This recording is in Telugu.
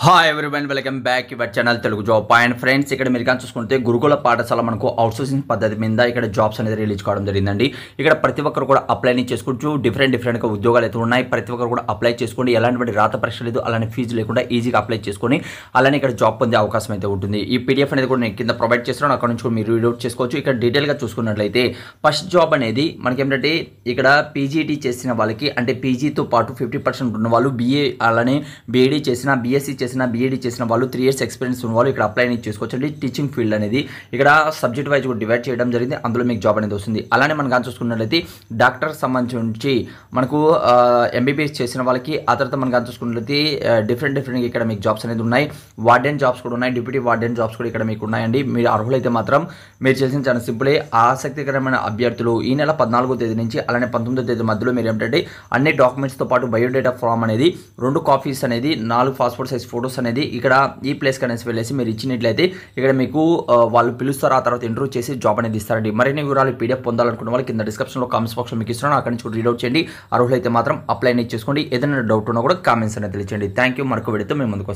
Hi everyone welcome back your channel Telugu job point friends. ఇక్కడ మీరు కానీ చూసుకుంటే గురుకుల పాఠశాల మనకు అవుట్సోర్సింగ్ పద్ధతి మీద ఇక్కడ జాబ్స్ అనేది రిలీజ్ కావడం జరిగిందండి. ఇక్కడ ప్రతి ఒక్కరు కూడా అప్లై చేసుకోవచ్చు. డిఫరెంట్గా ఉద్యోగాలు అయితే ఉన్నాయి. ప్రతి ఒక్కరు కూడా అప్లై చేసుకోండి. ఎలాంటి రాత పరీక్ష లేదు, అలానే ఫీజు లేకుండా ఈజీగా అప్లై చేసుకొని అలానే ఇక్కడ జాబ్ పొందే అవకాశం అయితే ఉంటుంది. ఈ పీడిఎఫ్ అనేది కూడా నేను కింద ప్రొవైడ్ చేస్తున్నాను. అక్కడ నుంచి కూడా మీరు రీడ్ అవుట్ చేసుకోవచ్చు. ఇక్కడ డీటెయిల్గా చూసుకున్నట్లయితే ఫస్ట్ జాబ్ అనేది మనకి ఏంటంటే ఇక్కడ పీజీటీ చేసిన వాళ్ళకి అంటే పీజీతో పాటు 50% ఉన్న వాళ్ళు, బీఏ అలానే బీఈడీ చేసిన, బీఎస్సీ చేసిన, బీఈడీ చేసిన వాళ్ళు, 3 years ఎక్స్పీరియన్స్ ఉన్న వాళ్ళు ఇక్కడ అప్లై అనేది చేసుకోవచ్చండి. టీచింగ్ ఫీల్డ్ అనేది ఇక్కడ సబ్జెక్ట్ వైజ్ కూడా డివైడ్ చేయడం జరిగింది. అందులో మీకు జాబ్ అనేది వస్తుంది. అలానే మనం కానీ చూసుకున్నట్లయితే డాక్టర్ సంబంధించి మనకు ఎంబీబీఎస్ చేసిన వాళ్ళకి, ఆ తర్వాత మనం కానీ చూసుకున్నట్లయితే డిఫరెంట్ ఇక్కడ మీకు జాబ్స్ అనేది ఉన్నాయి. వార్డెన్ జాబ్స్ కూడా ఉన్నాయి. డిప్యూటీ వార్డెన్ జాబ్స్ కూడా ఇక్కడ మీకు ఉన్నాయండి. మీరు అర్హులైతే మాత్రం మీరు చేసిన చాలా సింపులే. ఆసక్తికరమైన అభ్యర్థులు ఈ నెల 14వ తేదీ నుంచి అలానే 19వ తేదీ మధ్యలో మీరు ఏంటంటే అన్ని డాక్యుమెంట్స్తో పాటు బయోడేటా ఫామ్ అనేది 2 కాపీస్ అనేది 4 పాస్పోర్ట్ సైజ్ ఫోటోస్ అనేది ఇక్కడ ఈ ప్లేస్ కనేసి వెళ్ళేసి మీరు ఇచ్చినట్లయితే ఇక్కడ మీకు వాళ్ళు పిలుస్తారు. ఆ తర్వాత ఇంటర్వ్యూ చేసి జాబ్ అనేది ఇస్తారండి. మరిన్ని వివరాలు పీడిఎఫ్ పొందాలనుకున్న వాళ్ళు కింద డిస్క్రిప్షన్లో కామెంట్స్ బాక్స్లో మీకు ఇస్తున్నాను. అక్కడి నుంచి కూడా రీడ్ అవుట్ చేయండి. అర్హులైతే మాత్రం అప్లై అనేది చేసుకోండి. ఏదైనా డౌట్ ఉన్నా కూడా కామెంట్స్ అనేది తెలియచేయండి. Thank you. మరొక వీడియోతో మేము ముందుకు